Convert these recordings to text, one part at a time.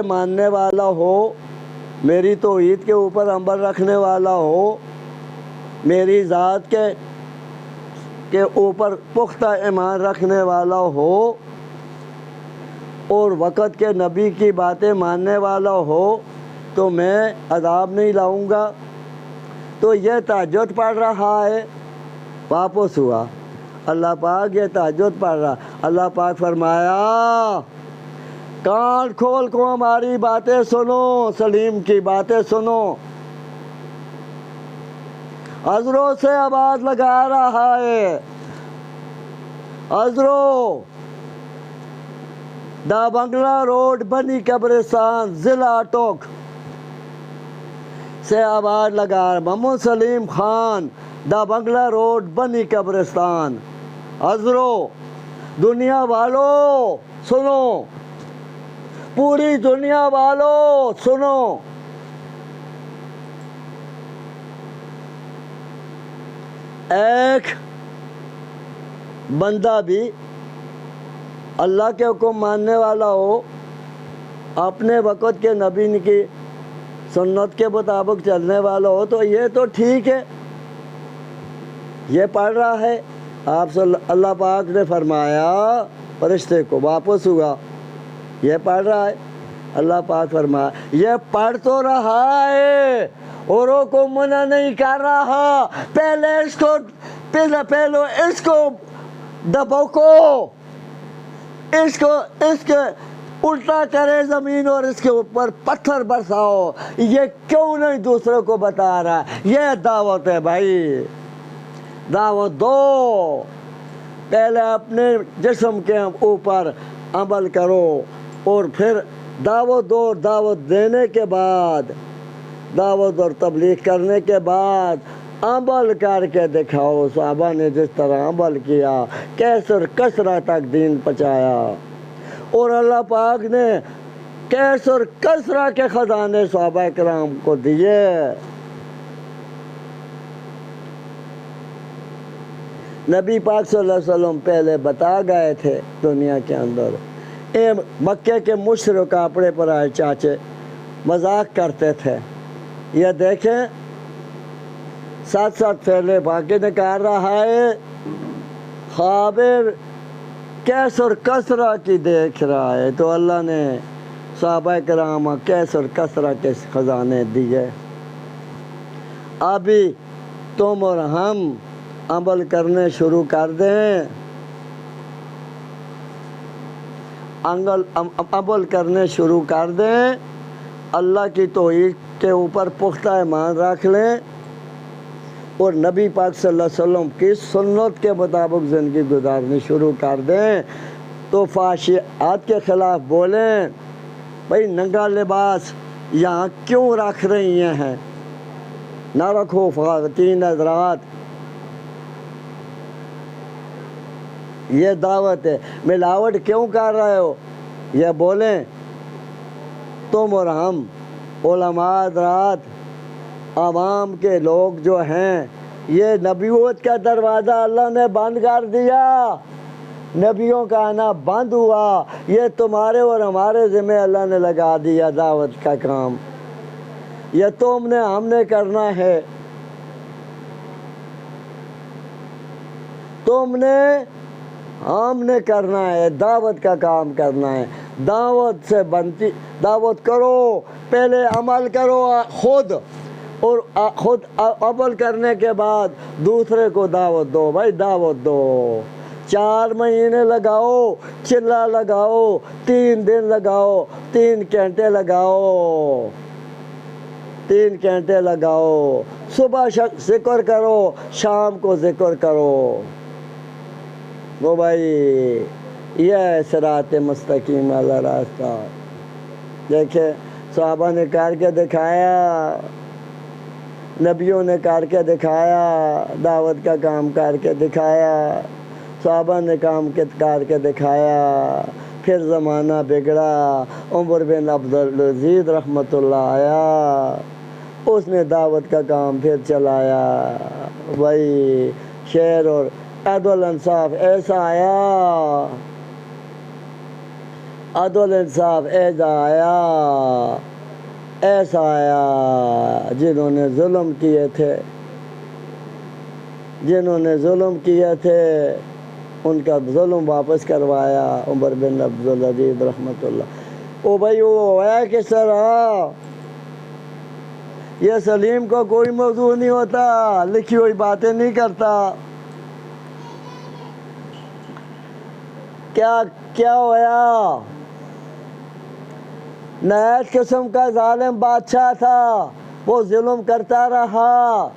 मानने वाला हो, मेरी तौहीद के ऊपर अमल रखने वाला हो, मेरी ज़ात के ऊपर पुख्ता ईमान रखने वाला हो और वक़्त के नबी की बातें मानने वाला हो तो मैं अज़ाब नहीं लाऊंगा। तो ये तहज्जुद पढ़ रहा है, वापस हुआ अल्लाह पाक ये तहज्जुद पढ़ रहा। अल्लाह पाक फरमाया कान खोल को हमारी बातें सुनो, सलीम की बातें सुनो। अजरों से आवाज़ लगा रहा है, अजरों दा बंगला रोड बनी कब्रिस्तान ज़िला टोक से आवाज़ लगा मोहम्मद सलीम खान दा बंगला रोड बनी कब्रिस्तान। अजरों दुनिया वालों सुनो, पूरी दुनिया वालों सुनो, एक बंदा भी अल्लाह के हुक्म मानने वाला हो, अपने वक़्त के नबी की सुन्नत के मुताबिक चलने वाला हो तो ये तो ठीक है। ये पढ़ रहा है, आप अल्लाह पाक ने फरमाया फरिश्ते को, वापस हुआ ये पढ़ रहा है। अल्लाह पाक फरमाया ये पढ़ तो रहा है औरों को मना नहीं कर रहा, पहले इसको दबोको, इसके उल्टा करे ज़मीन और इसके ऊपर पत्थर बरसाओ। ये क्यों नहीं दूसरों को बता रहा? ये दावत है भाई, दावत दो। पहले अपने जिस्म के ऊपर अमल करो और फिर दावत दो। दावत देने के बाद, दावत और तबलीग करने के बाद अमल करके दिखाओ। सहाबा ने जिस तरह अमल किया, कैसर कसरा तक दीन पहुँचाया और अल्लाह पाक ने कैसर कसरा के ख़जाने सहाबा किराम को दिए। नबी पाक सल्लल्लाहु अलैहि वसल्लम पहले बता गए थे दुनिया के अंदर। मक्के के मुशरिक अपने पर आए चाचे मजाक करते थे। यह देखें साथ साथ फैले भाग्य निकाल रहा है, ख़ाबिर कैसर कसरा की देख रहा है। तो अल्लाह ने सहाबा किराम कैसर कसरा के ख़जाने दिए। अभी तुम और हम अमल करने शुरू कर दें, अमल करने शुरू कर दें, अल्लाह की तौहीद के ऊपर पुख्ता ईमान रख लें और नबी पाक सल्लल्लाहु अलैहि वसल्लम की सुन्नत के मुताबिक ज़िंदगी गुजारनी शुरू कर दें तो फाशियात के ख़िलाफ़ बोलें भाई नंगा लिबास यहाँ क्यों रख रही हैं, ना रखो ख़वातीन हज़रात, ये दावत है। मिलावट क्यों कर रहे हो, ये बोलें। तुम और हम उलमा हज़रात आवाम के लोग जो हैं, ये नबूवत का दरवाज़ा अल्लाह ने बंद कर दिया, नबियों का आना बंद हुआ। ये तुम्हारे और हमारे ज़िम्मे अल्लाह ने लगा दिया दावत का काम। ये तुमने हमने करना है, तुमने हमने करना है, दावत का काम करना है। दावत से बनती, दावत करो, पहले अमल करो खुद और खुद अमल करने के बाद दूसरे को दावत दो। भाई दावत दो, 4 महीने लगाओ, चिल्ला लगाओ, 3 दिन लगाओ, 3 घंटे लगाओ, 3 घंटे लगाओ। सुबह ज़िक्र करो, शाम को ज़िक्र करो। वो भाई यह सिरात मुस्तकीम वाला रास्ता। देखे सहाबा ने करके दिखाया, नबियों ने करके दिखाया, दावत का काम करके दिखाया, सहाबा ने काम करके दिखाया। फिर ज़माना बिगड़ा, उमर बिन अब्दुल अज़ीज़ रहमतुल्लाह आया, उसने दावत का काम फिर चलाया। भाई शेर और अदल इंसाफ ऐसा आया, अदल इंसाफ ऐसा आया जिन्होंने जुल्म किए थे उनका जुल्म वापस करवाया। उमर बिन अब्दुल अजीज रहमतुल्लाह। ओ भाई वो होया किस तरह? ये सलीम को कोई मौजू नहीं होता, लिखी हुई बातें नहीं करता। क्या क्या होया? नहायत किस्म का जालिम बादशाह था, वो जुल्म करता रहा।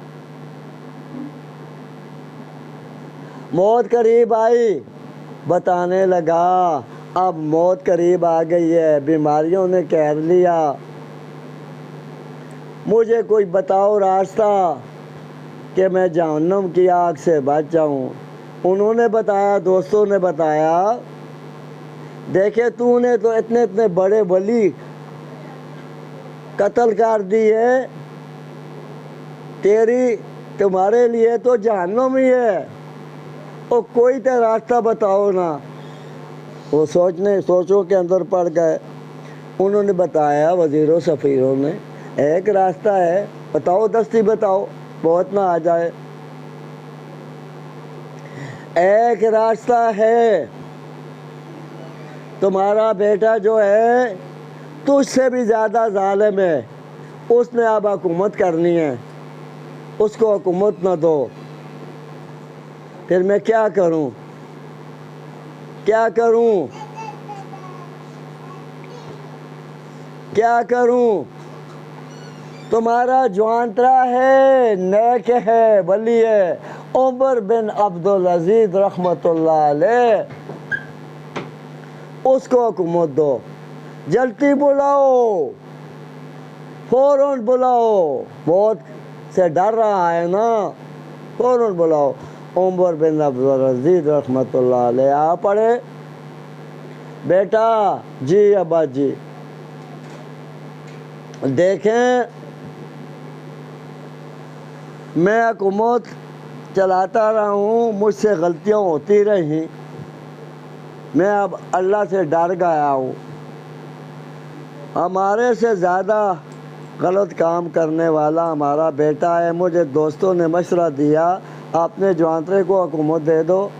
मौत करीब आई, बताने लगा अब मौत करीब आ गई है, बीमारियों ने घेर लिया, मुझे कोई बताओ रास्ता कि मैं जहन्नम की आग से बच जाऊं। उन्होंने बताया, दोस्तों ने बताया, देखे तूने तो इतने इतने बड़े वली कत्ल कर दिए, तुम्हारे लिए तो जहन्नम ही है, और कोई तो रास्ता बताओ ना। वो सोचों के अंदर पड़ गए। उन्होंने बताया, वजीरों सफ़ीरों ने, एक रास्ता है, बताओ, दस्ती बताओ, बहुत ना आ जाए। एक रास्ता है, तुम्हारा बेटा जो है तुझसे भी ज़्यादा जालिम है, उसने अब हुकूमत करनी है, उसको हुकूमत न दो। फिर मैं क्या करूं? क्या करूं? क्या करूं? तुम्हारा जवानतरा है, नेक है, वली है, उमर बिन अब्दुल अजीज रहमतुल्लाह अलैह, उसको हुकूमत दो। जल्दी बुलाओ, फौरन बुलाओ, मौत से डर रहा है ना, फौरन बुलाओ। उमर बिन अब्दुल अजीज रहमतुल्लाह अलैह आ पड़े। बेटा जी, अब्बा जी, देखें मैं हुकूमत चलाता रहा हूँ, मुझसे गलतियाँ होती रहीं, मैं अब अल्लाह से डर गया हूँ। हमारे से ज़्यादा गलत काम करने वाला हमारा बेटा है। मुझे दोस्तों ने मशवरा दिया, आपने जवानतरे को हुकूमत दे दो,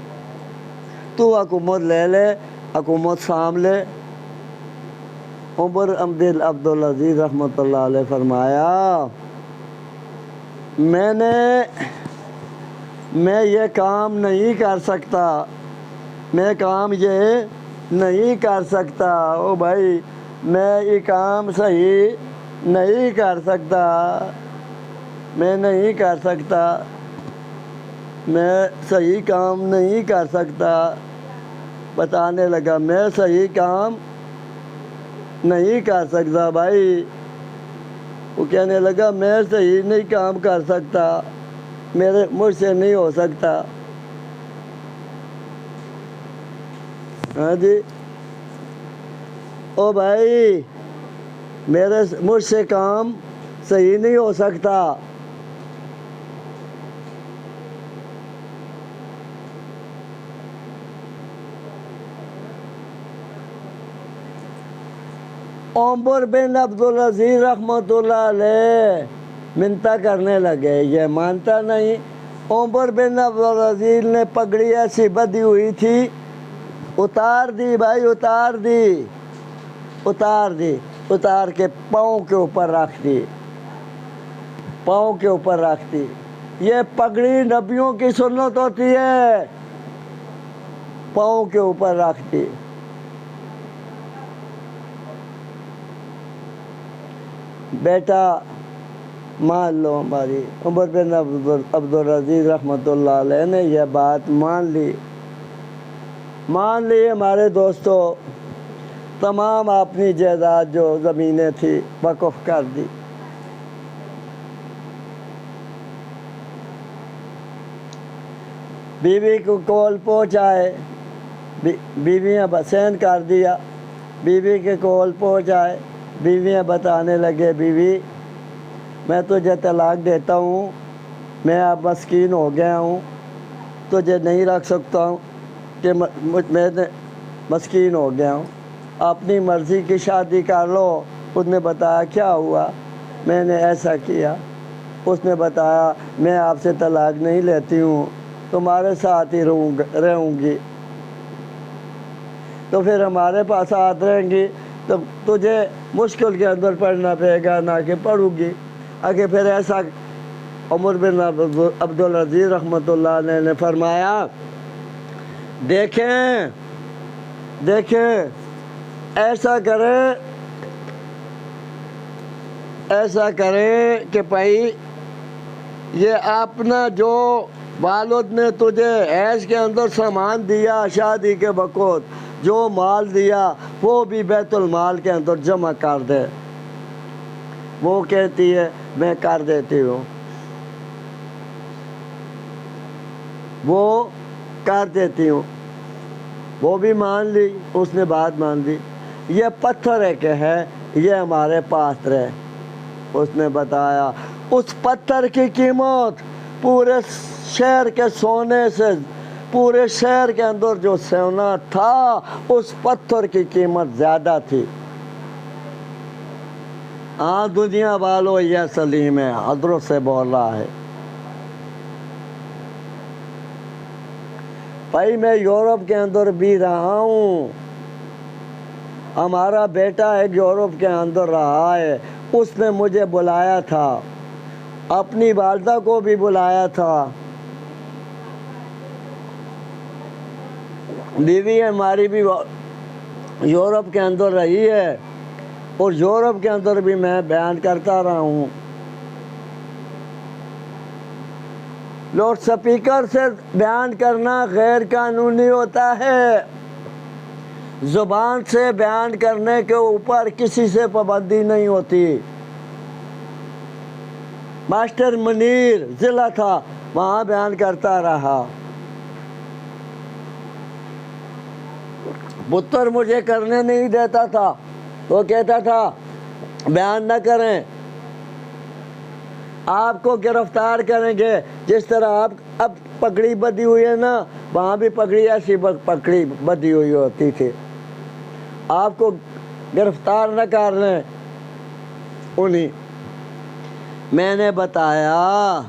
तू हुकूमत ले ले, हुकूमत साम ले। उमर बिन अब्दुल अजीज रहमतुल्लाह अलैह फरमाया, मैं ये काम नहीं कर सकता, मैं काम ये नहीं कर सकता। ओ भाई, मैं ये काम सही नहीं कर सकता, मैं नहीं कर सकता, मैं सही काम नहीं कर सकता। बताने लगा, मैं सही काम नहीं कर सकता भाई। वो कहने लगा, मैं सही नहीं काम कर सकता, मुझसे नहीं हो सकता। हाँ जी, ओ भाई, मुझसे काम सही नहीं हो सकता। उमर बिन अब्दुल अजीज रहमतुल्लाह अलैह मिन्नता करने लगे, ये मानता नहीं। उमर बिन अब्दुल अजीज ने पगड़ी ऐसी बंधी हुई थी, उतार दी भाई, उतार दी, उतार दी, उतार के पाँव के ऊपर रख दी, पाँव के ऊपर रख दी। ये पगड़ी नबियों की सुन्नत होती है, पाँव के ऊपर रख दी। बेटा मान लो हमारी। उमर बिन अब्दुल अजीज रहमतुल्लाह अलैह ने यह बात मान ली। हमारे दोस्तों, तमाम अपनी जायदाद जो ज़मीनें थी वक़्फ़ कर दी। बीवी को कॉल पहुँचाए, बीवियाँ बसैन कर दिया, बीवी के कॉल पहुँचाए, बीवियाँ बताने लगे, बीवी मैं तुझे तलाक देता हूँ, मैं अब मस्कीन हो गया हूँ, तुझे नहीं रख सकता हूँ कि मैं मस्कीन हो गया हूँ, अपनी मर्ज़ी की शादी कर लो। उसने बताया क्या हुआ, मैंने ऐसा किया। उसने बताया मैं आपसे तलाक नहीं लेती हूँ, तुम्हारे साथ ही रहूँगी। तो फिर हमारे पास साथ रहेंगी तो तुझे मुश्किल के अंदर पढ़ना पड़ेगा, ना कि पढ़ूँगी। आगे फिर ऐसा उमर बिन अब्दुल अजीज़ रहमतुल्लाह अलैह ने फरमाया, देखें ऐसा करें कि भाई ये अपना जो वालिद ने तुझे ऐश के अंदर सामान दिया, शादी के वक़्त जो माल दिया, वो भी बैतुल माल के अंदर जमा कर दे। वो कहती है मैं कर देती हूँ, वो कर देती हूँ। वो भी मान ली, उसने बात मान ली। ये पत्थर है कि है ये हमारे पास रहे। उसने बताया उस पत्थर की कीमत पूरे शहर के सोने से, पूरे शहर के अंदर जो सोना था उस पत्थर की कीमत ज़्यादा थी। हाँ दुनिया वालों, यह सलीम है, हज़रत से बोल रहा है। भाई मैं यूरोप के अंदर भी रहा हूँ, हमारा बेटा एक यूरोप के अंदर रहा है। उसने मुझे बुलाया था, अपनी वालदा को भी बुलाया था। बीवी हमारी भी यूरोप के अंदर रही है और यूरोप के अंदर भी मैं बयान करता रहा हूँ। लाउड स्पीकर से बयान करना गैर कानूनी होता है। ज़ुबान से बयान करने के ऊपर किसी से पाबंदी नहीं होती। मास्टर मुनीर ज़िला था, वहाँ बयान करता रहा। पुत्र मुझे करने नहीं देता था, वो कहता था बयान न करें, आपको गिरफ्तार करेंगे। जिस तरह आप अब पगड़ी बंधी हुई है ना, वहाँ भी पगड़ी ऐसी पगड़ी बंधी हुई होती थी। आपको गिरफ्तार न कर लें उन्हीं। मैंने बताया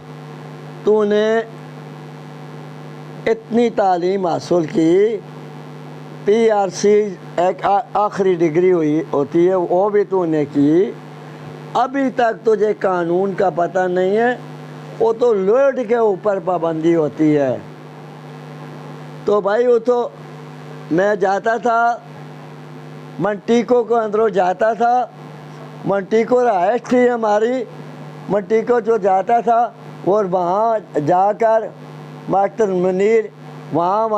तूने इतनी तालीम हासिल की, PRC एक आखिरी डिग्री हुई होती है, वो भी तूने की, अभी तक तुझे कानून का पता नहीं है। वो तो लॉर्ड के ऊपर पाबंदी होती है। तो भाई वो तो मैं जाता था मंटीको को, अंदरों जाता था। मंटीको रहायश थी हमारी, मंटीको जो जाता था और वहाँ जाकर मास्टर मुनीर वहाँ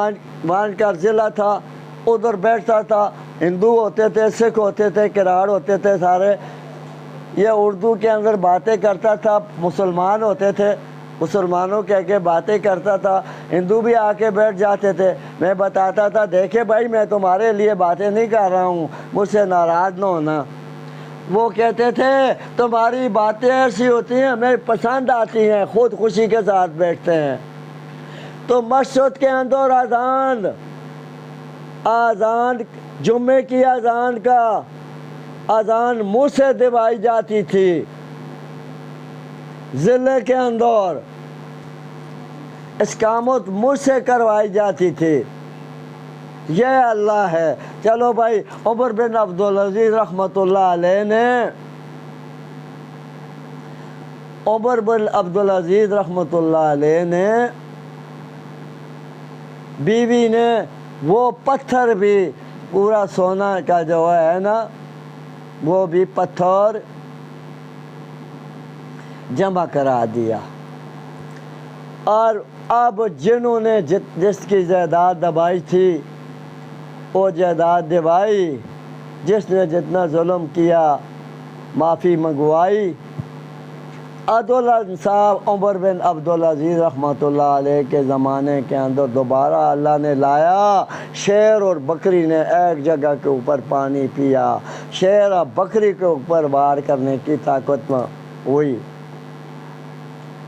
का ज़िला था, उधर बैठता था। हिंदू होते थे, सिख होते थे, किराड़ होते थे सारे। ये उर्दू के अंदर बातें करता था, मुसलमान होते थे, मुसलमानों कह के बातें करता था। हिंदू भी आके बैठ जाते थे। मैं बताता था देखे भाई मैं तुम्हारे लिए बातें नहीं कर रहा हूँ, मुझसे नाराज़ ना होना। वो कहते थे तुम्हारी बातें ऐसी होती हैं हमें पसंद आती हैं, खुद खुशी के साथ बैठते हैं। तो मस्जिद के अंदर आज़ान जुम्मे की आज़ान का अजान मुँह से दिवाई जाती थी। ज़िले के अंदर इस्कामत मुँह से करवाई जाती थी। यह अल्लाह है। चलो भाई, उमर बिन अब्दुल अजीज़ रहमतुल्लाह अलैह ने, उमर बिन अब्दुल अजीज़ रहमतुल्लाह अलैह ने बीवी ने वो पत्थर भी पूरा सोना का जो है ना, वो भी पत्थर जमा करा दिया। और अब जिन्होंने जिसकी जायदाद दबाई थी वो जायदाद दिवाई, जिसने जितना जुल्म किया माफ़ी मंगवाई। अदुल इंसाफ उमर बिन अब्दुल अजीज़ रहमतुल्लाह अलैह के ज़माने के अंदर दोबारा अल्लाह ने लाया। शेर और बकरी ने एक जगह के ऊपर पानी पिया। शेर और बकरी के ऊपर वार करने की ताकत हुई।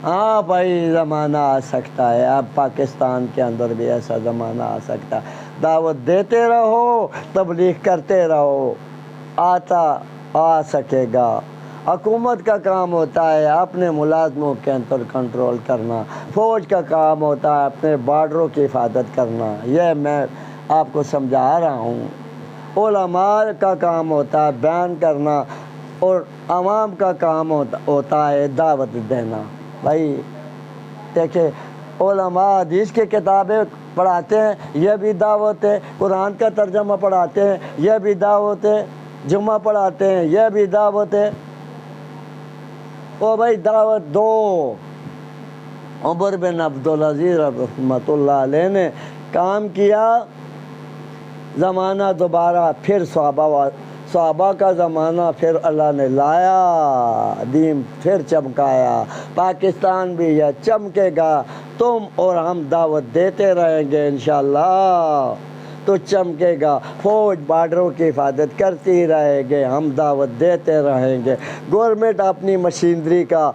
हाँ भाई, ज़माना आ सकता है, अब पाकिस्तान के अंदर भी ऐसा ज़माना आ सकता है। दावत देते रहो, तबलीग करते रहो, आता आ सकेगा। हुकूमत का काम होता है अपने मुलाजमों के अंदर कंट्रोल करना, फ़ौज का काम होता है अपने बॉर्डरों की हिफाजत करना। यह मैं आपको समझा रहा हूँ। उलमा का काम होता है बयान करना और आवाम का काम होता है दावत देना। भाई देखिए, उलमा हदीस की किताबें पढ़ाते हैं, यह भी दावत है। कुरान का तर्जमा पढ़ाते हैं, यह भी दावत है। जुम्मा पढ़ाते हैं, यह भी दावत है। ओ भाई दावत दो। उमर बिन अब्दुल अजीज़ रहमतुल्लाह अलैह ने काम किया, ज़माना दोबारा फिर सहाबा का ज़माना फिर अल्लाह ने लाया, दीन फिर चमकाया। पाकिस्तान भी यह चमकेगा, तुम और हम दावत देते रहेंगे इंशाअल्लाह तो चमकेगा। फ़ौज बॉर्डरों की हिफाजत करती रहेंगे, हम दावत देते रहेंगे। गवर्नमेंट अपनी मशीनरी का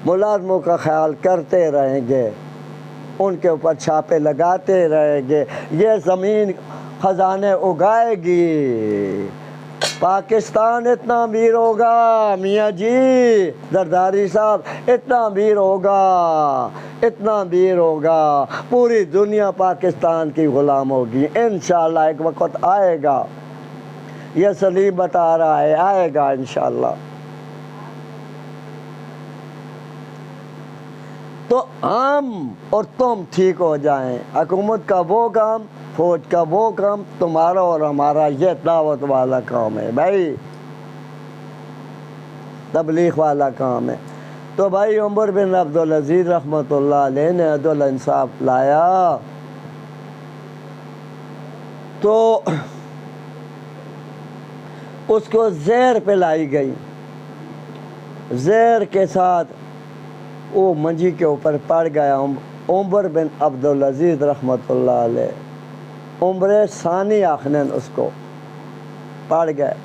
मुलाजमों का ख्याल करते रहेंगे, उनके ऊपर छापे लगाते रहेंगे। ये ज़मीन ख़जाने उगाएगी। पाकिस्तान इतना अमीर होगा मियाँ जी जरदारी साहब, इतना अमीर होगा, इतना अमीर होगा, पूरी दुनिया पाकिस्तान की ग़ुलाम होगी इंशाअल्लाह। एक वक़्त आएगा, यह सलीम बता रहा है, आएगा इंशाअल्लाह। तो हम और तुम ठीक हो जाएं। हुकूमत का वो काम, फ़ौज का वो काम, तुम्हारा और हमारा ये दावत वाला काम है भाई, तबलीग वाला काम है। तो भाई उमर बिन अब्दुल अजीज़ रहमतुल्लाह अलैह ने अदल इंसाफ लाया। तो उसको ज़हर पिलाई गई, ज़हर के साथ वो मंजी के ऊपर पड़ गया। उमर बिन अब्दुल अजीज़ रहमतुल्लाह अलैह, उम्र सानी आखने उसको पड़ गए।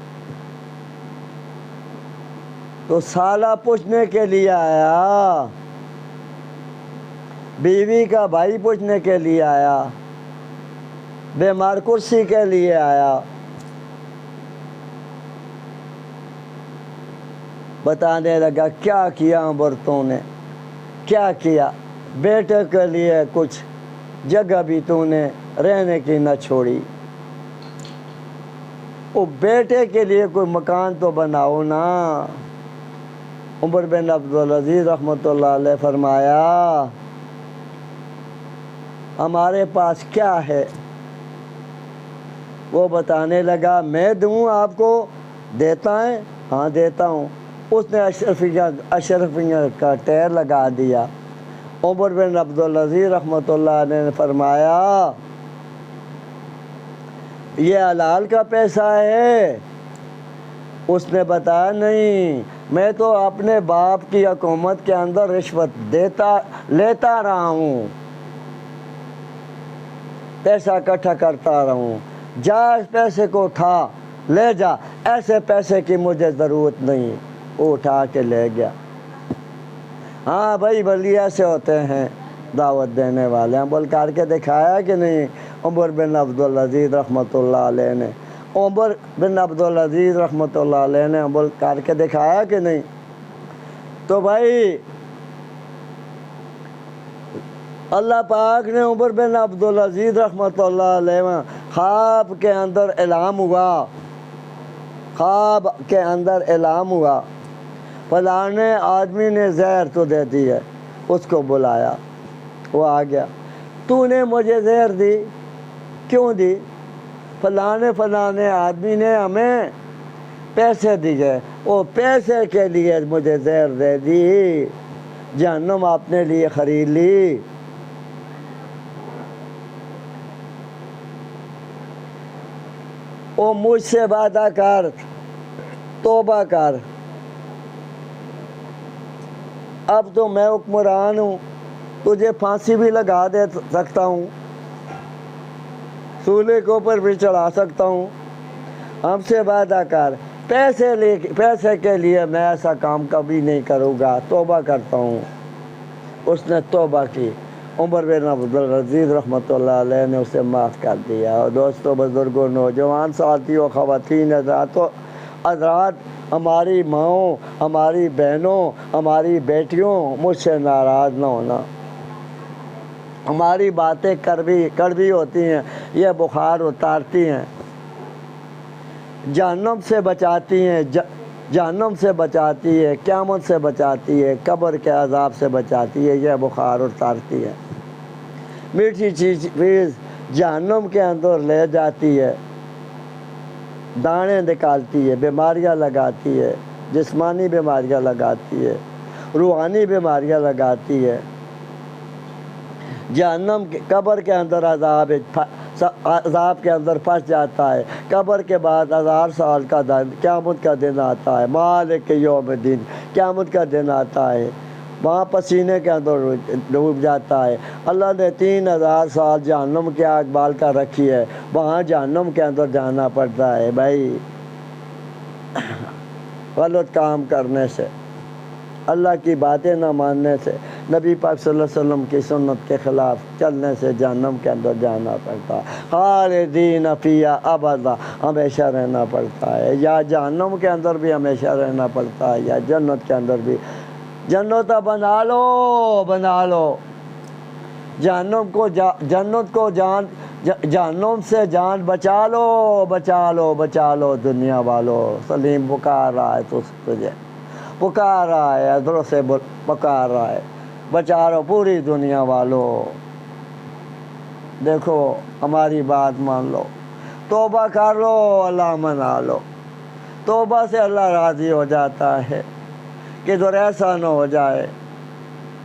तो साला पूछने के लिए आया, बीवी का भाई पूछने के लिए आया, बीमार कुर्सी के लिए आया। बताने लगा क्या किया औरतों ने, क्या किया। बेटे के लिए कुछ जगह भी तूने रहने की न छोड़ी, वो बेटे के लिए कोई मकान तो बनाओ ना। उमर बिन अब्दुल अजीज़ रहमतुल्लाह अलैह फरमाया, हमारे पास क्या है। वो बताने लगा मैं दूँ आपको, देता है? हाँ देता हूँ। उसने अशरफिया का टैर लगा दिया। उमर बिन अब्दुल अजीज़ रहमतुल्लाह अलैह ने फरमाया, ये हलाल का पैसा है? उसने बताया नहीं, मैं तो अपने बाप की हुकूमत के अंदर रिश्वत लेता रहा हूँ, पैसा इकट्ठा करता रहा हूँ। जा इस पैसे को उठा ले जा, ऐसे पैसे की मुझे ज़रूरत नहीं। वो उठा के ले गया। हाँ भाई वली ऐसे होते हैं दावत देने वाले। हम बोल करके दिखाया कि नहीं उमर बिन अब्दुल अजीज़ रहमतुल्लाह अलैह ने, उमर बिन अब्दुल अजीज़ रहमतुल्लाह अलैह ने बोल करके दिखाया कि नहीं। तो भाई अल्लाह पाक ने उमर बिन अब्दुल अजीज़ रहमतुल्लाह अलैह ख्वाब के अंदर ऐलान हुआ, ख्वाब के अंदर ऐलान हुआ, फलाने आदमी ने जहर तो दे दी है। उसको बुलाया, वो आ गया। तूने मुझे जहर दी, क्यों दी? फलाने आदमी ने हमें पैसे दिए, वो पैसे के लिए मुझे जहर दे दी, जहन्नम अपने लिए खरीद ली। वो मुझसे वादा कर, तौबा कर, अब तो मैं हुक्मरान हूँ, तुझे फांसी भी लगा दे सकता हूँ, सूले के ऊपर भी चढ़ा सकता हूँ, हमसे वादा कर। पैसे के लिए मैं ऐसा काम कभी नहीं करूँगा, तौबा करता हूँ। उसने तौबा की। उमर बिन अब्दुल अजीज़ रहमतुल्लाह अलैह ने उसे माफ़ कर दिया। और दोस्तों, बुज़ुर्गों, नौजवान साथियों, ख़वातीन हज़रात, हमारी माँओं, हमारी बहनों, हमारी बेटियों, मुझसे नाराज़ न होना। हमारी बातें कड़वी होती हैं, ये बुखार उतारती हैं, जहन्नम से बचाती हैं, जहन्नम से बचाती है, क़यामत से बचाती है, कब्र के अज़ाब से बचाती है, यह बुखार उतारती है। मीठी चीज़ जहन्नम के अंदर ले जाती है, दाने निकालती है, बीमारियां लगाती है, जिस्मानी बीमारियां लगाती है, रूहानी बीमारियां लगाती है। जहन्नम के कब्र के अंदर अज़ाब के अंदर फंस जाता है। कब्र के बाद 1000 साल का दिन, क़यामत का दिन आता है, मालिक यौमिद्दीन, क़यामत का दिन आता है। वहाँ पसीने के अंदर डूब जाता है। अल्लाह ने 3000 साल जहन्नम की आग बाल कर रखी है, वहाँ जहन्नम के अंदर जाना पड़ता है भाई, गलत काम करने से, अल्लाह की बातें ना मानने से, नबी पाक सल्लल्लाहु अलैहि वसल्लम की सुन्नत के ख़िलाफ़ चलने से जहन्नम के अंदर जाना पड़ता है। खालिदीन फ़ीहा अबदा, हमेशा रहना पड़ता है। या जहन्नम के अंदर भी हमेशा रहना पड़ता है, या जन्नत के अंदर भी। जन्नत बना लो, जहन्नम से जान बचा लो दुनिया वालों। सलीम पुकार रहा है तुझे, पुकार रहा है, अदरों से पुकार रहा है, बचा लो पूरी दुनिया वालों। देखो, हमारी बात मान लो, तौबा कर लो, अल्लाह मना लो। तौबा से अल्लाह राज़ी हो जाता है। किधर ऐसा न हो जाए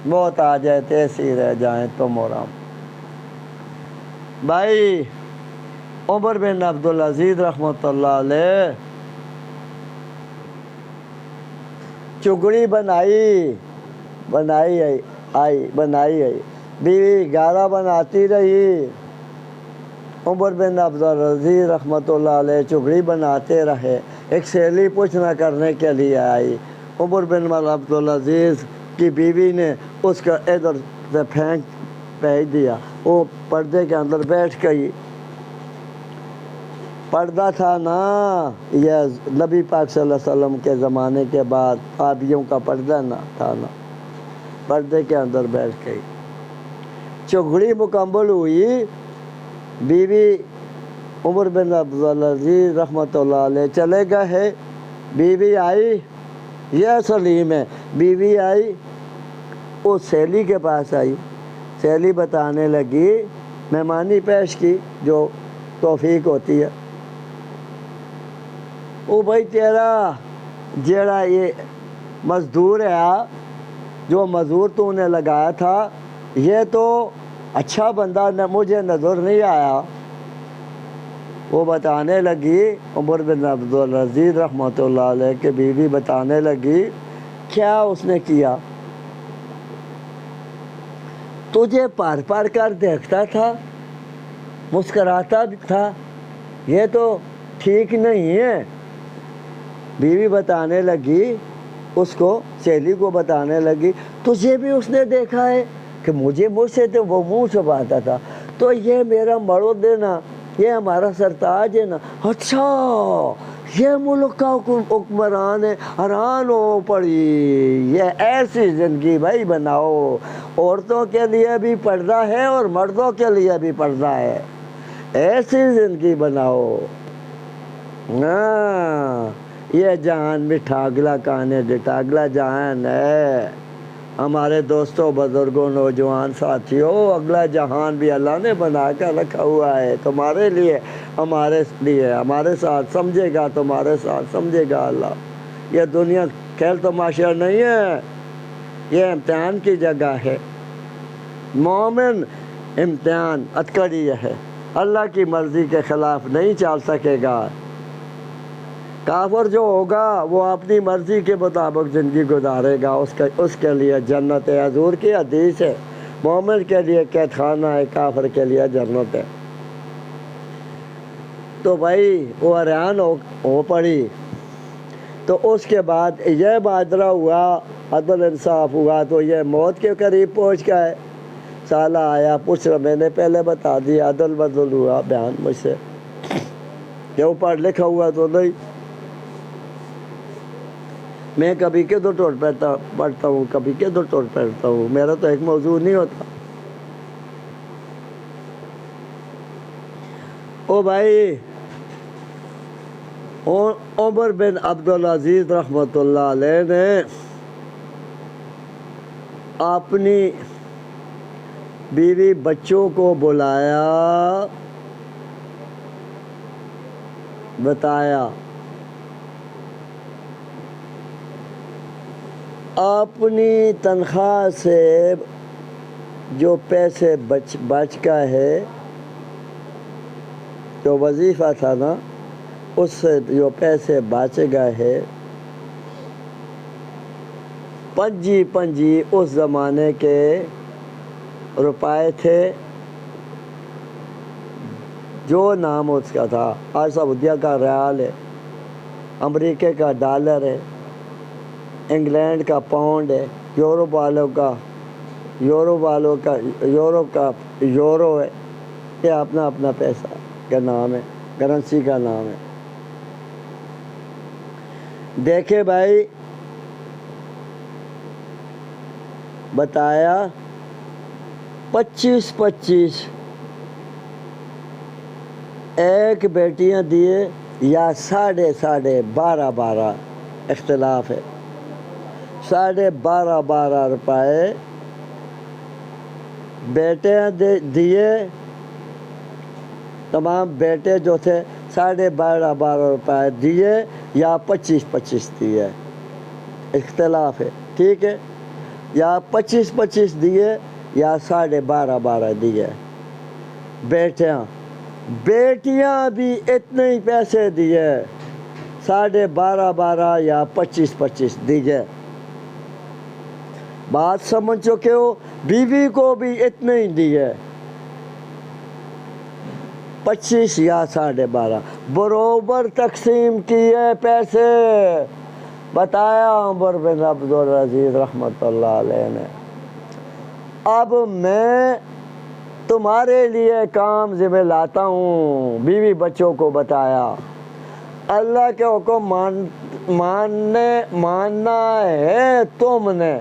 मौत आ जाए तो ऐसी रह जाए तुम और हम। भाई, उमर बिन अब्दुल अजीज़ रहमतुल्लाह अलैह चुगड़ी बनाई है, बीवी गारा बनाती रही। उमर बिन अब्दुल अजीज़ रहमतुल्लाह अलैह चुगड़ी बनाते रहे। एक सहेली पूछना करने के लिए आई। उमर बिन अब्दुल अजीज़ की बीवी ने उसका इधर से फेंक दिया। वो पर्दे के अंदर बैठ गई। पर्दा था ना, यह नबी पाक सल्लल्लाहु अलैहि वसल्लम के ज़माने के बाद आबियों का पर्दा ना था ना, पर्दे के अंदर बैठ गई। चुगड़ी मुकम्मल हुई। बीवी उमर बिन अब्दुल अजीज़ रहमतुल्लाह अलैह चले गए है। बीवी आई, यह सलीम है। बीवी आई, वो सहेली के पास आई। सहेली बताने लगी, मेहमानी पेश की जो तौफीक होती है। ओ भाई, तेरा जेड़ा ये मज़दूर है, जो मज़दूर तूने लगाया था, ये तो अच्छा बंदा न मुझे नज़र नहीं आया। वो बताने लगी, उमर बिन अब्दुल अजीज़ रहमतुल्लाह अलैह के बीवी बताने लगी, क्या उसने किया? तुझे पार कर देखता था, मुस्कराता भी था, ये तो ठीक नहीं है। बीवी बताने लगी, उसको सहेली को बताने लगी, तुझे भी उसने देखा है कि मुझसे तो वो मुँह छुपाता था, तो ये मेरा मर्द है ना, ये हमारा सरताज है ना। अच्छा, ये मुल्क का हुक्मरान है। हैरान हो पड़ी। ये ऐसी ज़िंदगी भाई बनाओ, औरतों के लिए भी पर्दा है और मर्दों के लिए भी पर्दा है। ऐसी ज़िंदगी बनाओ ना। ये जहान भी ठागला काने डिटागला जहान है। हमारे दोस्तों, बुजुर्गों, नौजवान साथियों, अगला जहान भी अल्लाह ने बना कर रखा हुआ है तुम्हारे लिए, हमारे लिए। हमारे साथ समझेगा, तुम्हारे साथ समझेगा अल्लाह। यह दुनिया खेल तमाशा नहीं है, यह इम्तिहान की जगह है। मोमिन इम्तिहान अतकड़ी है, अल्लाह की मर्ज़ी के ख़िलाफ़ नहीं चल सकेगा। काफिर जो होगा वो अपनी मर्ज़ी के मुताबिक ज़िंदगी गुजारेगा, उसके लिए जन्नत है। हजूर की हदीस है, मोमिन के लिए कैद खाना है, काफिर के लिए जन्नत है। तो भाई वो हैरान हो पड़ी। तो उसके बाद यह माजरा हुआ, अदल इंसाफ हुआ, तो यह मौत के करीब पहुंच गए। साला आया पूछ रहा, मैंने पहले बता दिया, अदल बदल हुआ बयान मुझसे, क्यों पढ़ लिखा हुआ तो नहीं। मैं कभी के दो टोट पढ़ता हूँ, कभी के दो टोट पढ़ता हूँ, मेरा तो एक मौजू नहीं होता। ओ भाई, उमर बिन अब्दुल अजीज रहमतुल्लाह अलैह ने अपनी बीवी बच्चों को बुलाया, बताया अपनी तनख्वाह से जो पैसे बच का है, जो वजीफ़ा था ना, उससे जो पैसे बच गए है, पंजी उस ज़माने के रुपए थे, जो नाम उसका था। आज सऊदीया का रियाल है, अमेरिका का डॉलर है, इंग्लैंड का पाउंड है, यूरोप वालों का यूरो है। ये अपना अपना पैसा का नाम है, करेंसी का नाम है। देखे भाई, बताया 25 एक बेटियां दिए या साढ़े 12 इख्तिलाफ है। 12.5 रुपए बेटे दिए, तमाम बेटे जो थे 12.5 रुपए दिए या 25 दिए, इख्तिलाफ है, ठीक है। या 25 दिए या 12.5 दिए। बेटियां भी इतने ही पैसे दिए, 12.5 या 25 दिए। बात समझ चुके हो। बीवी को भी इतने ही दिए, 25 या 12.5, बरोबर तकसीम किए पैसे। बताया उमर बिन अब्दुल अजीज रहमतुल्लाह अलैह ने, अब मैं तुम्हारे लिए काम ज़िम्मे लाता हूँ। बीवी बच्चों को बताया, अल्लाह के हुक्म मानना है तुमने,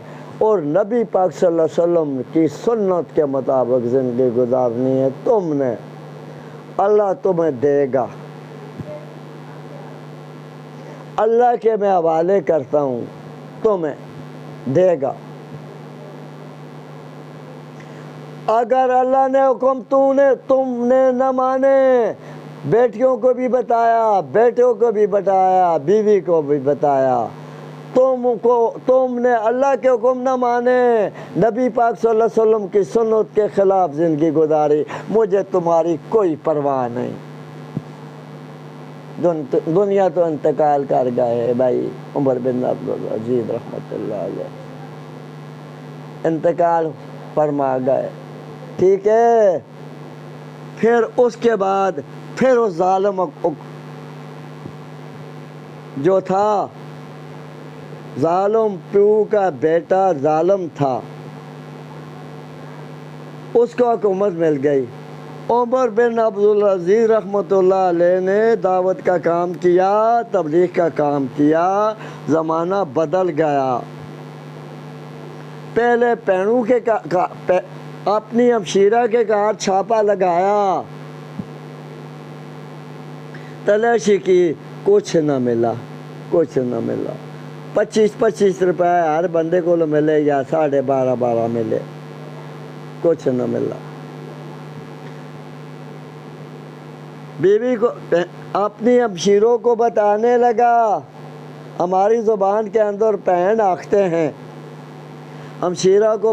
और नबी पाक सल्लल्लाहु अलैहि वसल्लम की सुन्नत के मुताबिक ज़िंदगी गुजारनी है तुमने। अल्लाह तुम्हें देगा, अल्लाह के मैं हवाले करता हूँ, तुम्हें देगा। अगर अल्लाह ने हुक्म तुमने न माने, बेटियों को भी बताया, बेटों को भी बताया, बीवी को भी बताया, तुमने अल्लाह के हुक्म न माने, नबी पाक सल्लल्लाहु अलैहि वसल्लम की सुन्नत के खिलाफ ज़िंदगी गुजारी, मुझे तुम्हारी कोई परवाह नहीं। दुनिया तो इंतकाल कर गए भाई। उमर बिन अब्दुल अजीज रहमतुल्लाह अलैह इंतकाल फरमा गए, ठीक है। फिर उसके बाद फिर उस जालिम जो था, जालिम प्यू का बेटा जालिम था, उसको हुकूमत मिल गई। उमर बिन अब्दुल अजीज रहमतुल्लाह अलैह ने दावत का काम किया, तबलीग का काम किया, ज़माना बदल गया। पहले पैणू के अपनी हमशीरा के कार छापा लगाया, तलाशी की, कुछ न मिला। 25 रुपए हर बंदे को मिले या 12.5 मिले, कुछ न मिला। बीवी को अपनी हमशीरों को बताने लगा, हमारी ज़ुबान के अंदर पैन आखते हैं, हमशीरा को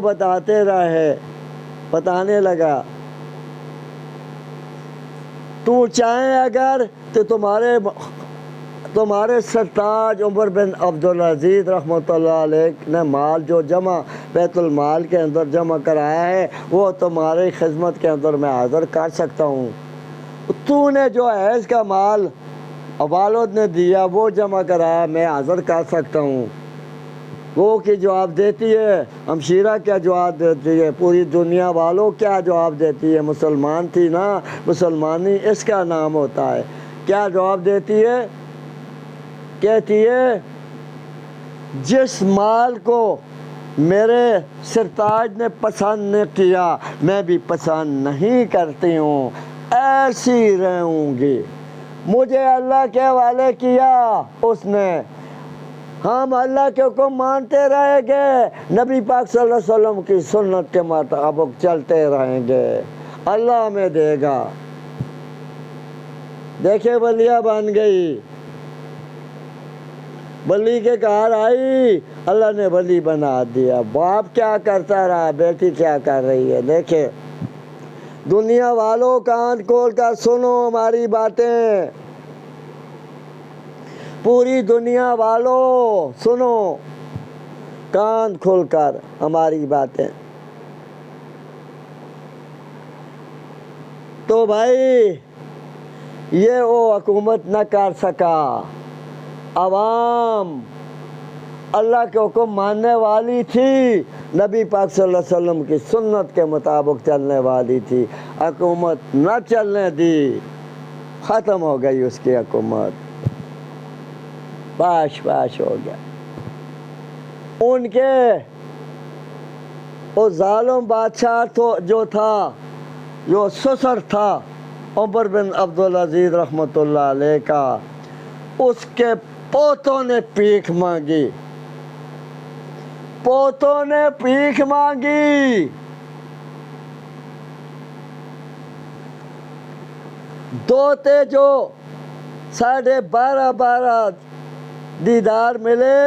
बताने लगा, तू चाहे अगर तो तुम्हारे सरताज उमर बिन अब्दुल अजीज रहमतुल्लाह अलैह ने माल जो बैतुल माल के अंदर जमा कराया है, वो तुम्हारी खिदमत के अंदर मैं हाज़िर कर सकता हूँ। तूने जो है इसका माल वालिद ने दिया वो जमा कराया, मैं हाज़िर कर सकता हूँ। वो की जवाब देती है, हमशीरा क्या जवाब देती है, पूरी दुनिया वालों क्या जवाब देती है, मुसलमान थी ना, मुसलमानी इसका नाम होता है। क्या जवाब देती है? कहती है जिस माल को मेरे सरताज ने पसंद नहीं किया मैं भी पसंद नहीं करती हूँ, ऐसी रहूँगी। मुझे अल्लाह के हवाले किया उसने, हम अल्लाह के हुक्म मानते रहेंगे, नबी पाक सल्लल्लाहु अलैहि वसल्लम की सुन्नत के मुताबिक चलते रहेंगे, अल्लाह हमें देगा। देखे वलिया बन गई, वली के घर आई, अल्लाह ने वली बना दिया। बाप क्या करता रहा, बेटी क्या कर रही है। देखे दुनिया वालों कान खोल कर सुनो हमारी बातें, पूरी दुनिया वालों सुनो कान खोलकर हमारी बातें। तो भाई ये वो हुकूमत न कर सका, अवाम अल्लाह के हुक्म मानने वाली थी, नबी पाक सल्लल्लाहु अलैहि वसल्लम की सुन्नत के मुताबिक चलने वाली थी, हुकूमत न चलने दी, ख़त्म हो गई उसकी हुकूमत, बाश बाश हो गया। उनके वो जालिम बादशाह तो जो था, जो ससुर था उमर बिन अब्दुल अजीज रहमतुल्लाह अलैह का, उसके पोतों ने भीख मांगी, पोतों ने भीख मांगी। दोते जो 12.5 दीदार मिले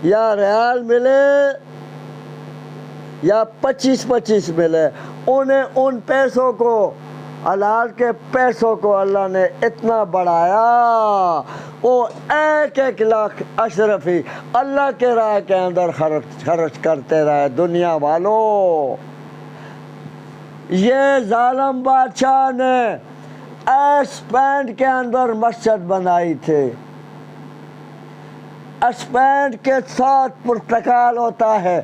या रियाल मिले या 25 मिले, उन्हें उन पैसों को, हलाल के पैसों को अल्लाह ने इतना बढ़ाया, वो 1-1 लाख अशरफी अल्लाह के राह के अंदर खर्च करते रहे। दुनिया वालों, ये जालिम बादशाह ने स्पेन के अंदर मस्जिद बनाई थी। स्पेन के साथ पुर्तगाल होता है,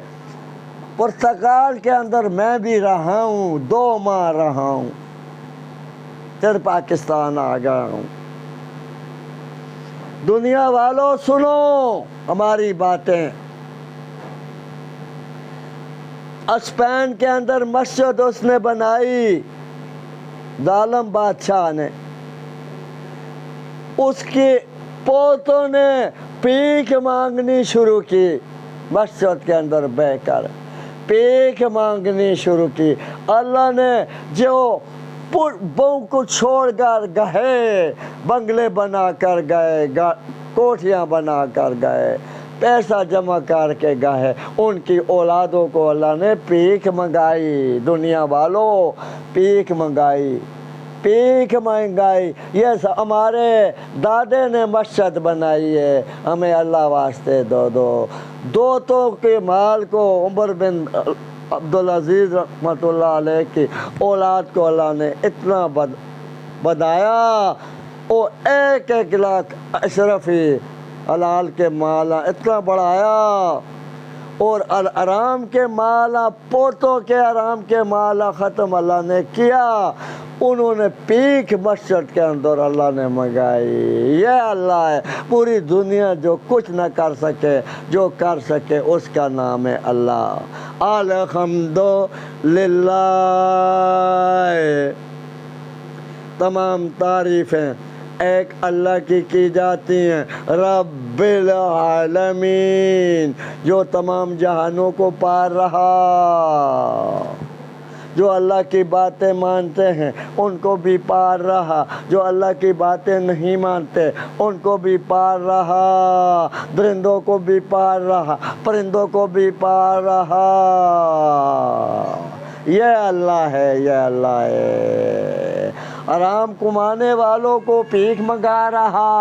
पुर्तगाल के अंदर मैं भी रहा हूँ, 2 माह रहा हूँ, फिर पाकिस्तान आ गया हूँ। दुनिया वालों सुनो हमारी बातें। स्पेन के अंदर मस्जिद उसने बनाई, जालिम बादशाह ने, उसके पोतों ने भीख मांगनी शुरू की, मस्जिद के अंदर बहकर भीख मांगनी शुरू की। अल्लाह ने जो बहू को छोड़कर गए, बंगले बना कर गए, कोठियाँ बना कर गए, पैसा जमा करके गए, उनकी औलादों को अल्लाह ने भीख मंगाई। दुनिया वालों, भीख मंगाई, भीख मंगाई। ये हमारे दादे ने मस्जिद बनाई है, हमें अल्लाह वास्ते दो दो। दोतों के माल को उमर बिन अब्दुल अजीज रहमतुल्लाह अलैह की औलाद को अल्लाह ने इतना बढ़ाया, वो 1-1 लाख अशरफी हलाल के माला इतना बढ़ाया, और आराम के माला, पोतों के आराम के माला ख़त्म अल्लाह ने किया। उन्होंने भीख मस्जिद के अंदर अल्लाह ने मंगाई। ये अल्लाह है, पूरी दुनिया जो कुछ न कर सके, जो कर सके उसका नाम है अल्लाह। अल्हम्दुलिल्लाह, तमाम तारीफ़ें एक अल्लाह की जाती हैं, रब्बिल आलमीन, जो तमाम जहानों को पार रहा, जो अल्लाह की बातें मानते हैं उनको भी पार रहा, जो अल्लाह की बातें नहीं मानते उनको भी पार रहा, दरिंदों को भी पार रहा, परिंदों को भी पार रहा। ये अल्लाह है, ये अल्लाह है। आराम कमाने वालों को भीख मंगा रहा,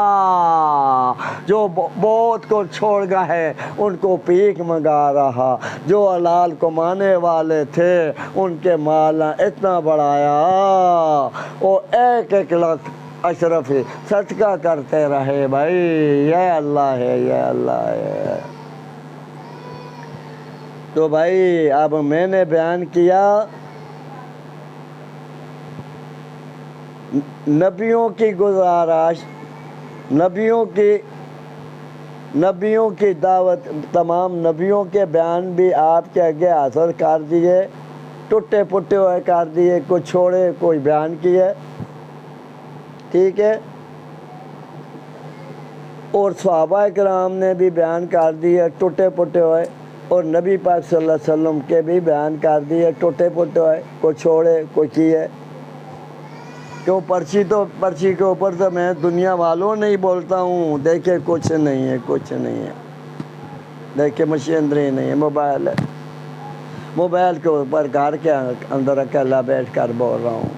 जो बहुत को छोड़ गए उनको भीख मंगा रहा, जो हलाल कमाने वाले थे उनके माल इतना बढ़ाया, वो 1-1 लाख अशरफ है, सदका करते रहे भाई। ये अल्लाह है, ये अल्लाह है। तो भाई अब मैंने बयान किया नबियों की गुजारिश, नबियों की दावत, तमाम नबियों के बयान भी आपके आगे हासिल कर दिए, टूटे पुटे हुए कर दिए, कोई छोड़े कोई बयान किए, ठीक है। और सहाबा किराम ने भी बयान कर दिए टूटे पुटे हुए, और नबी पाक सल्लल्लाहु अलैहि वसल्लम के भी बयान कर दिए टूटे पुटे हुए, कोई छोड़े कोई किए। क्यों पर्ची के ऊपर तो मैं दुनिया वालों नहीं बोलता हूँ, देखिए कुछ नहीं है, कुछ नहीं है, देखिए मशीनरी नहीं है, मोबाइल है, मोबाइल के ऊपर घर के अंदर अकेला बैठ कर बोल रहा हूँ।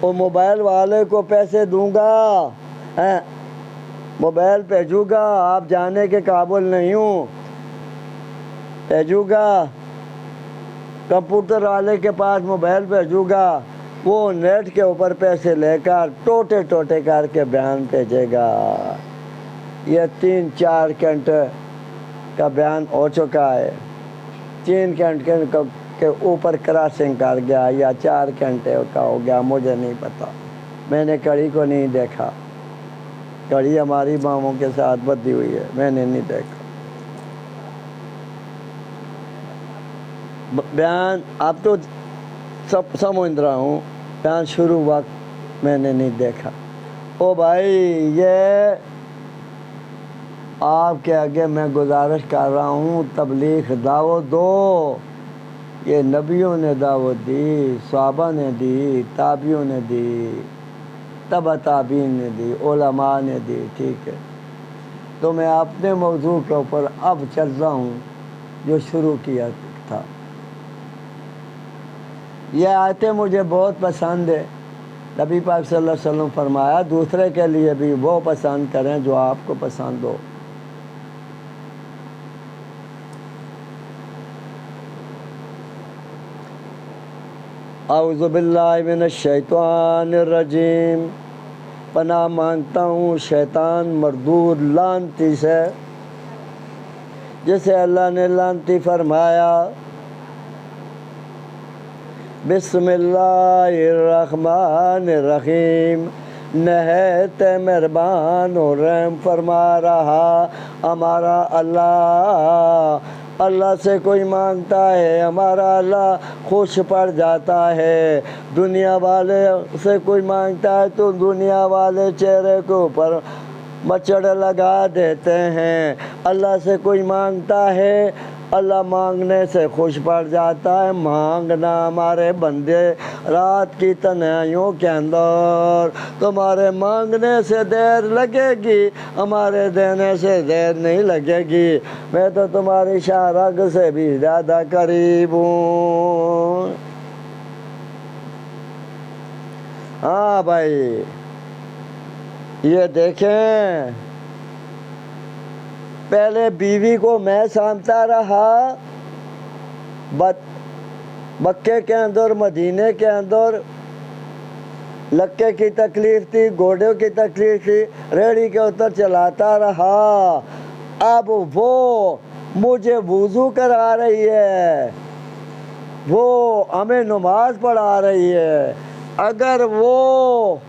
और मोबाइल वाले को पैसे दूंगा, हैं, मोबाइल भेजूँगा, आप जाने के काबिल नहीं हूँ, भेजूँगा, कंप्यूटर वाले के पास मोबाइल भेजूँगा, वो नेट के ऊपर पैसे लेकर टोटे टोटे करके बयान भेजेगा। ये 3-4 घंटे का बयान हो चुका है, 3 घंटे के ऊपर क्रॉसिंग कर गया, या 4 घंटे का हो गया, मुझे नहीं पता, मैंने कड़ी को नहीं देखा, कड़ी हमारी मामों के साथ बधी हुई है, मैंने नहीं देखा बयान। अब तो सब समझ रहा हूँ, बयान शुरू वक्त मैंने नहीं देखा। ओ भाई, ये आपके आगे मैं गुजारिश कर रहा हूँ, तबलीग दावत दो। ये नबियों ने दावत दी, सहाबा ने दी, ताबियों ने दी, तबा ताबीन ने दी, उलमा ने दी, ठीक है। तो मैं अपने मौजू के ऊपर अब चल रहा हूँ जो शुरू किया था। यह आयतें मुझे बहुत पसंद है। नबी पाक सल्लल्लाहु अलैहि वसल्लम फरमाया दूसरे के लिए भी वो पसंद करें जो आपको पसंद हो। औज़ु बिल्लाहि मिनश शैतानिर रजीम, पनाह मांगता हूँ शैतान मरदूद लानती से, जिसे अल्लाह ने लानती फरमाया। बिस्मिल्लाहिर्रहमानिर्रहीम, नहायत मेहरबान और रहम फरमा रहा हमारा अल्लाह। अल्लाह से कोई मांगता है, हमारा अल्लाह खुश पड़ जाता है। दुनिया वाले से कोई मांगता है तो दुनिया वाले चेहरे के ऊपर मचड़ लगा देते हैं। अल्लाह से कोई मांगता है, अल्लाह मांगने से खुश पड़ जाता है। मांगना हमारे बंदे रात की तन्हाइयों के अंदर, तुम्हारे मांगने से देर लगेगी, हमारे देने से देर नहीं लगेगी। मैं तो तुम्हारी शारग से भी ज़्यादा करीब हूँ। हाँ भाई, ये देखें, पहले बीवी को मैं सामता रहा, मक्के के अंदर मदीने के अंदर लक्के की तकलीफ थी, घोड़ों की तकलीफ थी, रेड़ी के ऊपर चलाता रहा। अब वो मुझे वुज़ू करा रही है, वो हमें नमाज पढ़ा रही है। अगर वो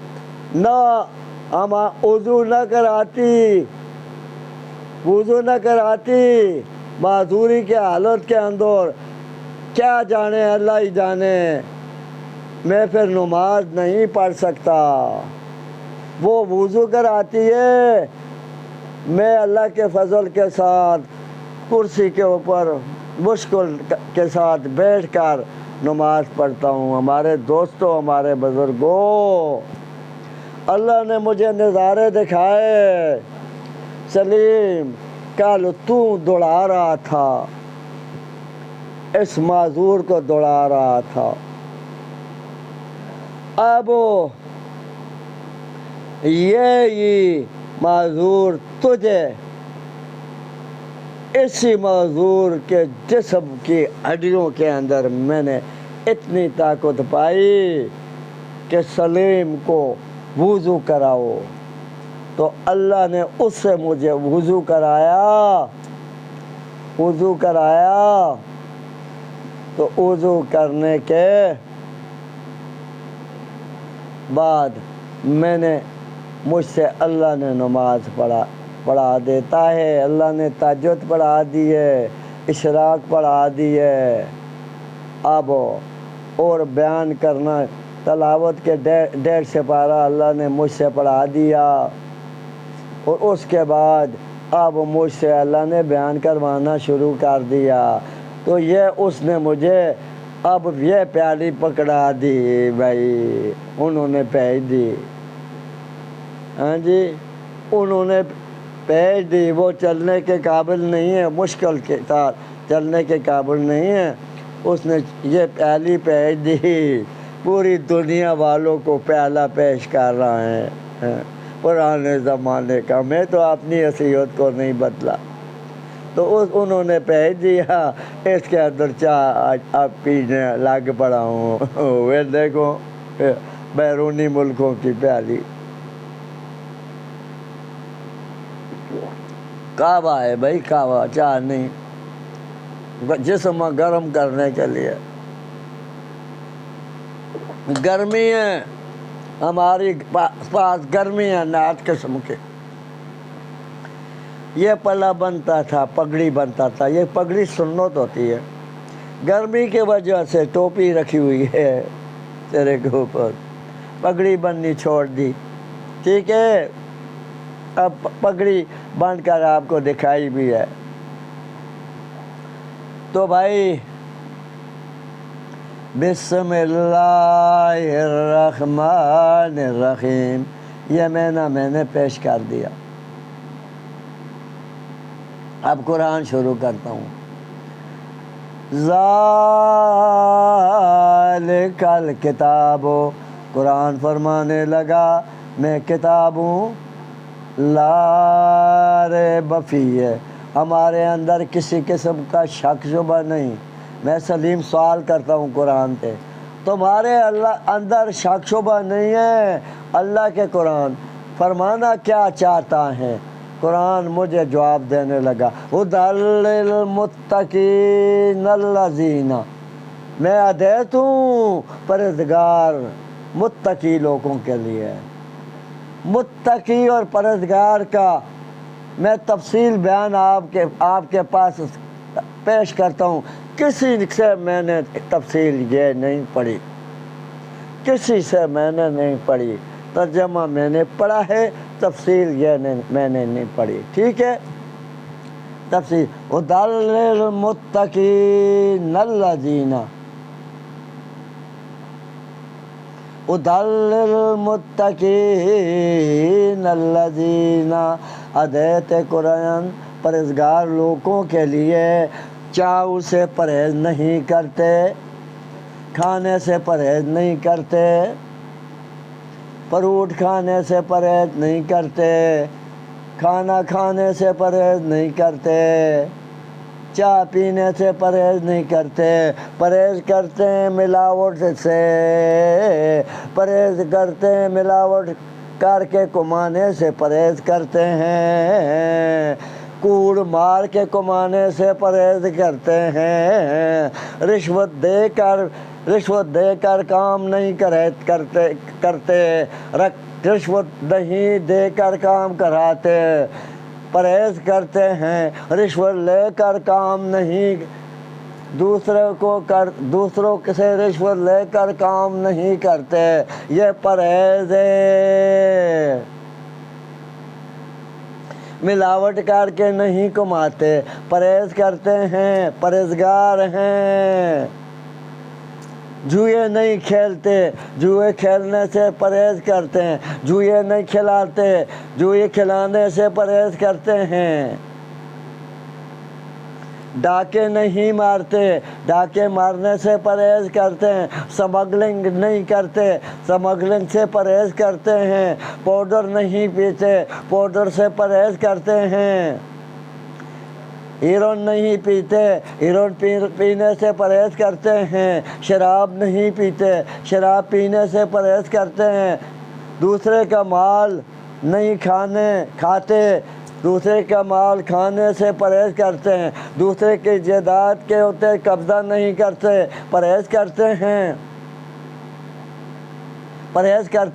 ना हम वुज़ू न कराती, वुज़ू न कराती माजूरी के हालत के अंदर, क्या जाने अल्लाह ही जाने, मैं फिर नमाज नहीं पढ़ सकता। वो वुज़ू कराती है, मैं अल्लाह के फजल के साथ कुर्सी के ऊपर मुश्किल के साथ बैठकर नमाज पढ़ता हूँ। हमारे दोस्तों, हमारे बुज़ुर्गों, अल्लाह ने मुझे नज़ारे दिखाए। सलीम, कल तू दौड़ा रहा था, इस माजूर को दौड़ा रहा था, अब ये माजूर तुझे इसी माजूर के जिस्म की हड्डियों के अंदर मैंने इतनी ताकत पाई कि सलीम को वुज़ू कराओ। तो अल्लाह ने उससे मुझे वुज़ू कराया। तो वुज़ू करने के बाद मुझसे अल्लाह ने नमाज पढ़ा देता है। अल्लाह ने तहज्जुद पढ़ा दी है, इशराक पढ़ा दी है। अब और बयान करना, तलावत के 1.5 सिपारा अल्लाह ने मुझसे पढ़ा दिया। और उसके बाद अब मुझसे अल्लाह ने बयान करवाना शुरू कर दिया। तो ये उसने मुझे अब ये प्याली पकड़ा दी भाई, उन्होंने भेज दी। हाँ जी, उन्होंने भेज दी। वो चलने के काबिल नहीं है, मुश्किल के साथ चलने के काबिल नहीं है। उसने ये प्याली भेज दी। पूरी दुनिया वालों को प्याला पेश कर रहा है पुराने ज़माने का। मैं तो अपनी हैसियत को नहीं बदला। तो उन्होंने भेज दिया, इसके अंदर चाय अब पीने लग पड़ा हूँ। वे देखो बैरूनी मुल्कों की प्याली। कहवा है भाई, कहवा, चाय नहीं, जिस्म गर्म करने के लिए। गर्मी है, हमारी पास गर्मी है नात किस्म के। ये पला बनता था, पगड़ी बनता था। ये पगड़ी सुन्नत होती है। गर्मी की वजह से टोपी रखी हुई है तेरे के ऊपर, पगड़ी बननी छोड़ दी। ठीक है, अब पगड़ी बनकर आपको दिखाई भी है। तो भाई बिस्मिल्लाहिर्रहमानिर्रहीम ये मैंने पेश कर दिया। अब कुरान शुरू करता हूँ। ज़ालिकल किताबो, कुरान फरमाने लगा मैं किताब हूँ, ला रैब फीह, हमारे अंदर किसी किस्म का शक शुबा नहीं। मैं सलीम सवाल करता हूँ कुरान पे, तुम्हारे अल्लाह अंदर शक शुबा नहीं है? अल्लाह के कुरान फरमाना क्या चाहता है? कुरान मुझे जवाब देने लगा, हुदल मुत्तकीन अल्लज़ीना, मैं हिदायत हूँ परहेज़गार मुत्तकी लोगों के लिए। मुत्तकी और परहेज़गार का मैं तफसील बयान आपके पास पेश करता हूँ। किसी से मैंने तफसील ये नहीं पढ़ी, किसी से मैंने नहीं पढ़ी। तर्जमा मैंने पढ़ा है, तफसील ये मैंने नहीं पढ़ी। ठीक है, तफसील हुदल मुत्तकीन अल्लज़ीना, हुदल मुत्तकीन अल्लज़ीना, हिदायत कुरान परहेज़गार लोगों के लिए। चाव से परहेज़ नहीं करते, खाने से परहेज़ नहीं करते, फ्रूट खाने से परहेज़ नहीं करते, खाना खाने से परहेज़ नहीं करते, चाय पीने से परहेज़ नहीं करते। परहेज़ करते हैं मिलावट से, परहेज़ करते हैं मिलावट करके कमाने से परहेज़ करते हैं, कूड़ मार के कमाने से परहेज़ करते हैं, रिश्वत देकर काम नहीं करते, रिश्वत नहीं देकर काम कराते, परहेज़ करते हैं। रिश्वत लेकर काम नहीं, दूसरों से रिश्वत लेकर काम नहीं करते, ये परहेज़ है। मिलावट करके नहीं कमाते, परहेज़ करते हैं, परहेज़गार हैं। जुए नहीं खेलते, जुए खेलने से परहेज़ करते हैं, जुए नहीं खिलाते, जुए खिलाने से परहेज़ करते हैं। डाके नहीं मारते, डाके मारने से परहेज़ करते हैं। स्मगलिंग नहीं करते, स्मगलिंग से परहेज़ करते हैं। पाउडर नहीं पीते, पाउडर से परहेज़ करते हैं। हीरोइन नहीं पीते, हीरोइन पीने से परहेज़ करते हैं। शराब नहीं पीते, शराब पीने से परहेज़ करते हैं। दूसरे का माल नहीं खाते, दूसरे का माल खाने से परहेज़ करते हैं, दूसरे की जायदाद के होते कब्ज़ा नहीं करते, परहेज़ करते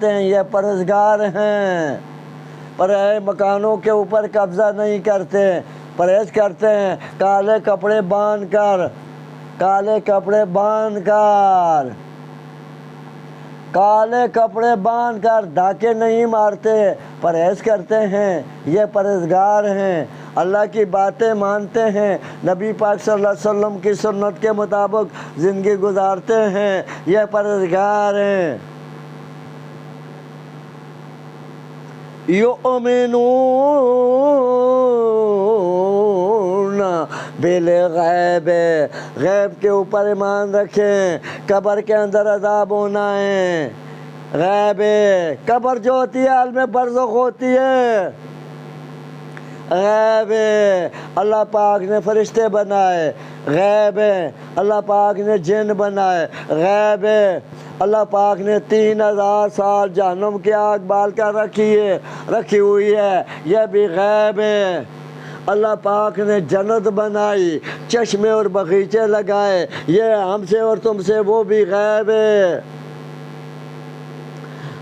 हैं, ये परहेज़गार हैं। पराए मकानों के ऊपर कब्ज़ा नहीं करते, परहेज़ करते हैं। काले कपड़े बांध कर डाके नहीं मारते, परहेज़ करते हैं, ये परहेज़गार हैं। अल्लाह की बातें मानते हैं, नबी पाक सल्लल्लाहु अलैहि वसल्लम की सुन्नत के मुताबिक ज़िंदगी गुजारते हैं, ये परहेज़गार हैं। युमिनून बिल गैब, गैब के ऊपर ईमान रखें। कब्र के अंदर अज़ाब होना है, गैब कब्र जो होती है आलम बरज़ख होती है, गैब अल्लाह पाक ने फरिश्ते बनाए, गैब अल्लाह पाक ने जिन बनाए, गैब अल्लाह पाक ने 3000 साल जहन्नम की आग बाल कर रखी हुई है, यह भी गैब है। अल्लाह पाक ने जन्नत बनाई, चश्मे और बगीचे लगाए, ये हमसे और तुमसे वो भी गैब है,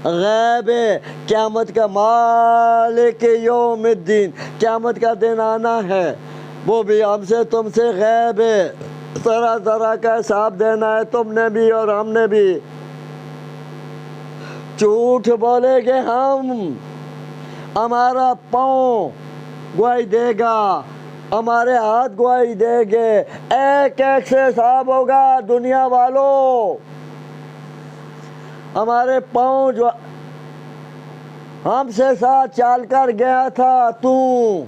गैब है। क़यामत का मालिक यौमिद्दीन, क़यामत का दिन आना है, वो भी हमसे तुमसे गैब है। ज़रा का हिसाब देना है तुमने भी और हमने भी। झूठ बोलेंगे हम, हमारा पाँव गवाही देगा, हमारे हाथ गवाही देंगे, एक से हिसाब होगा। दुनिया वालों, हमारे पाँव जो हमसे साथ चल कर गया था तू,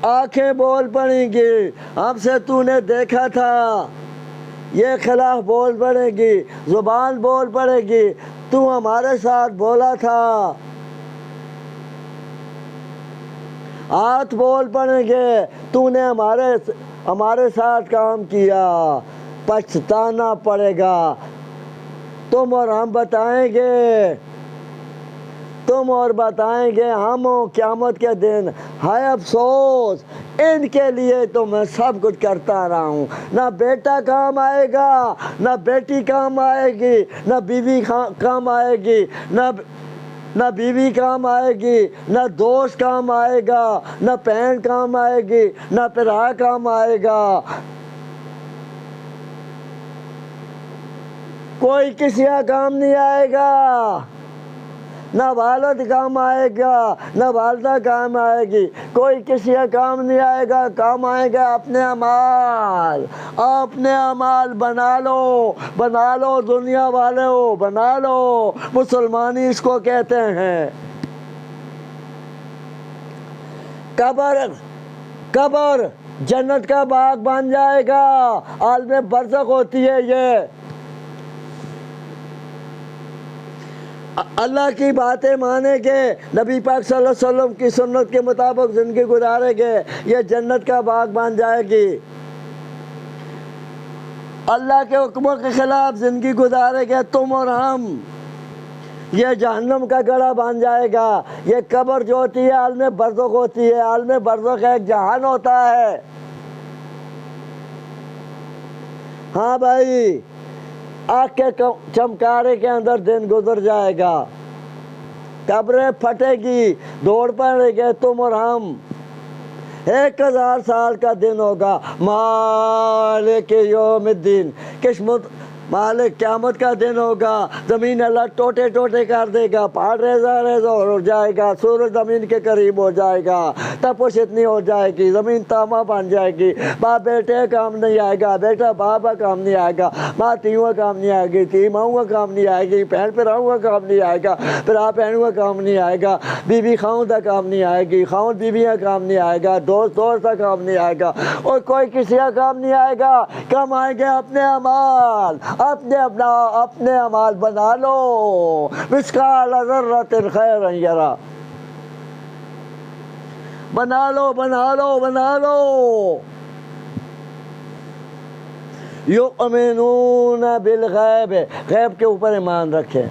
आंखें बोल पड़ेंगी, हमसे तूने देखा था, ये खिलाफ बोल पड़ेगी, ज़ुबान बोल पड़ेगी, तू हमारे साथ बोला था, हाथ बोल पड़ेंगे, तूने हमारे साथ काम किया, पछताना पड़ेगा। तुम और हम बताएंगे हम क़यामत के दिन। हाय अफसोस इनके लिए तो मैं सब कुछ करता रहा हूँ, ना बेटा काम आएगा, ना बेटी काम आएगी, ना बीवी काम आएगी, ना बीवी काम आएगी, ना दोस्त काम आएगा, ना बहन काम आएगी, ना भरा काम आएगा, कोई किसी का काम नहीं आएगा, ना वालिद काम आएगा, ना वालदा काम आएगी, कोई किसी का काम नहीं आएगा। काम आएगा अपने अमाल बना लो दुनिया वाले हो, बना लो। मुसलमानी इसको कहते हैं। कब्र जन्नत का बाग बन जाएगा, आलम बरज़ख होती है ये। अल्लाह की बातें मानेंगे, नबी पाक सल्लल्लाहु अलैहि वसल्लम की सुन्नत के मुताबिक ज़िंदगी गुजारेंगे, ये जन्नत का बाग बन जाएगी। अल्लाह के हुक्मों के खिलाफ ज़िंदगी गुजारेंगे तुम और हम, ये जहन्नम का गड़ा बन जाएगा। ये कब्र जो होती है आलम बरज़ख होती है, आलम बरज़ख एक जहान होता है। हाँ भाई, आँख के चमकारे के अंदर दिन गुजर जाएगा, कब्रें फटेगी, दौड़ पड़ेंगे तुम और हम। 1000 साल का दिन होगा, मालिक यौमिद्दीन, किस्मत मालिक क़यामत का दिन होगा। ज़मीन अल्लाह टोटे कर देगा, पहाड़ रेजा हो जाएगा, सूरज ज़मीन के करीब हो जाएगा, तपश इतनी हो जाएगी, ज़मीन तामा बन जाएगी। बाप बेटे काम नहीं आएगा, बेटा बाप का काम नहीं आएगा, माँ तीवा काम नहीं आएगी, ती माऊ का काम नहीं आएगी, बहन भराऊ का काम नहीं आएगा, भरा बहन का काम नहीं आएगा, बीवी खाऊं का काम नहीं आएगी, खाऊं बीवी का काम नहीं आएगा, दोस्त का काम नहीं आएगा, और कोई किसी का काम नहीं आएगा। कम आएंगे अपने अमाल बना लो, मिस्काल ज़र्रतिन खैरन यरा, बना लो। युमिनून बिल गैब, गैब के ऊपर ईमान रखें।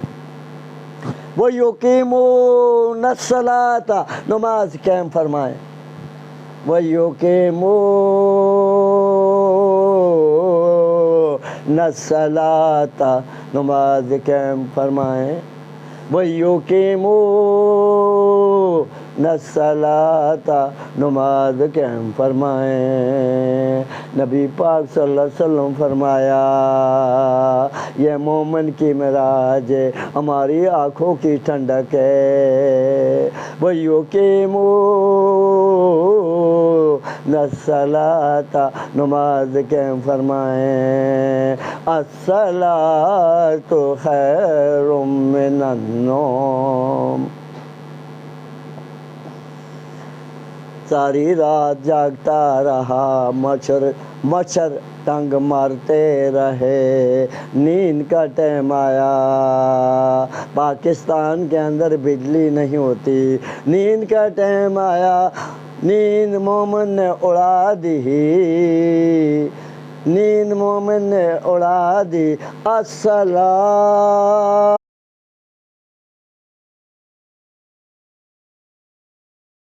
वो युकीमून सलाता, नमाज कायम फरमाएं। वो युकीमून सलाता, नमाज कायम फरमाएं। वो युकीमून सलाता, नमाज कायम फरमाएं। नबी पाक सल्लल्लाहु अलैहि वसल्लम फरमाया, ये मोमिन की मिराज है, हमारी आँखों की ठंडक है। वो युकीमून सलाता, नमाज कायम फरमाएं। अस्सलातु खैरुम मिनन नौम। सारी रात जागता रहा, मच्छर टंग मारते रहे, नींद का टाइम आया। पाकिस्तान के अंदर बिजली नहीं होती, नींद का टाइम आया, नींद मोमिन ने उड़ा दी, नींद मोमिन ने उड़ा दी। अस्सलाम